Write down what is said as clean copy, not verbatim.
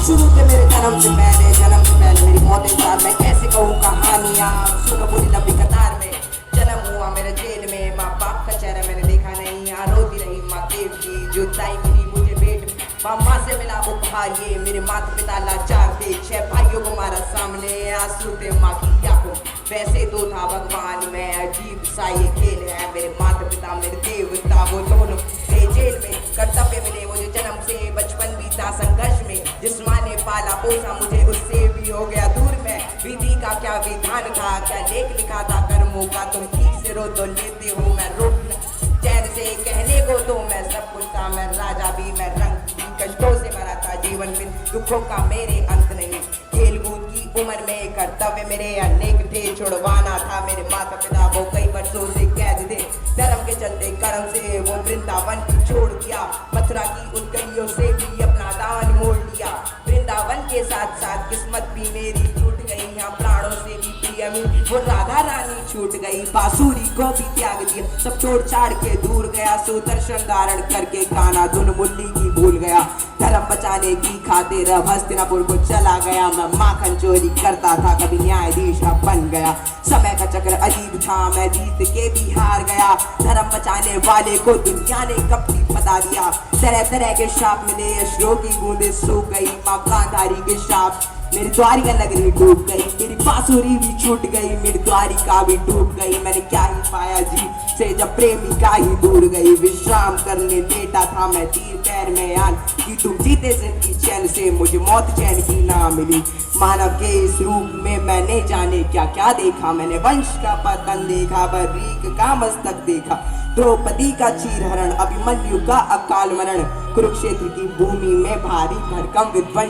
शुरू थे मेरे जन्म से पहले मेरी मौत इंतजार में कैसे कहूँ कहानियाँ। सुनो पूरी लंबी कतार में जन्म हुआ मेरे जेल में, माँ बाप का चेहरा मैंने देखा नहीं। यहाँ रोती रही माँ देव की जुदाई मिली मुझे पेट में। माँ से मिला उपहार ये मेरे माता पिता लाचार थे। 6 भाइयों को मारा सामने आंसू थे माँ की आंखों। वैसे तो था भगवान मैं अजीब सा ये खेल है। मेरे माता पिता मेरे देवता वो दोनों थे जेल में। कर्तव्य मिले मुझे जन्म से, बचपन बीता संघर्ष में। जिस माँ ने पाला पोसा मुझे उससे भी हो गया दूर मैं। विधि का क्या विधान था, क्या लेख लिखा था कर्मों का। तुम ठीक से रो तो लेते हो मैं रोक चैन से कहने को तो मैं सब कुछ था। मैं राजा भी मैं रंग भी, कष्टों से भरा था जीवन में, दुखों का मेरे अंत नहीं। खेल कूद की उम्र में कर्तव्य मेरे अनेक थे। छुड़वाना था मेरे माता पिता वो कई वर्षों से कैद थे। धर्म के चलते कर्म से वो वृंदावन छोड़ दिया। मथुरा की उन गलियों से भी अपना दामन मोड़ लिया। वृंदावन के साथ साथ किस्मत भी मेरी टूट गई। यहाँ प्राणों से भी प्रिय मिली वो राधा रानी छूट गई। बांसुरी को भी त्याग दिया, सब छोड़ छाड़ के दूर गया। सुदर्शन धारण करके कान्हा धुन मुरली की भूल गया। धर्म बचाने की खातिर हस्तिनापुर को चला गया। मैं माखन चोरी करता था कभी न्यायाधीश बन गया। समय का चक्र अजीब था मैं जीत के भी हार गया। धर्म बचाने वाले को दुनिया ने कपटी बता दिया। तरह तरह के श्राप मिले, अश्रों की बूंदें सूख गई। माँ गांधारी के श्राप मेरी द्वारिका नगरी डूब गई। मेरी बांसुरी भी छूट गई, मेरी द्वारिका भी डूब गई। मैंने क्या ही पाया जी से जब प्रेमिका ही दूर गई। विश्राम करने लेटा था मैं तीर पैर में आन कि तुम जीते जिंदगी चैन से, मुझे मौत चैन की ना मिली। मानव के इस रूप में मैंने जाने क्या क्या देखा। मैंने वंश का पतन देखा, बर्रीक का मस्तक देखा। द्रौपदी का चीरहरण, अभिमन्यु का अकाल मरण। कुरुक्षेत्र की भूमि में भारी भरकम विध्वंस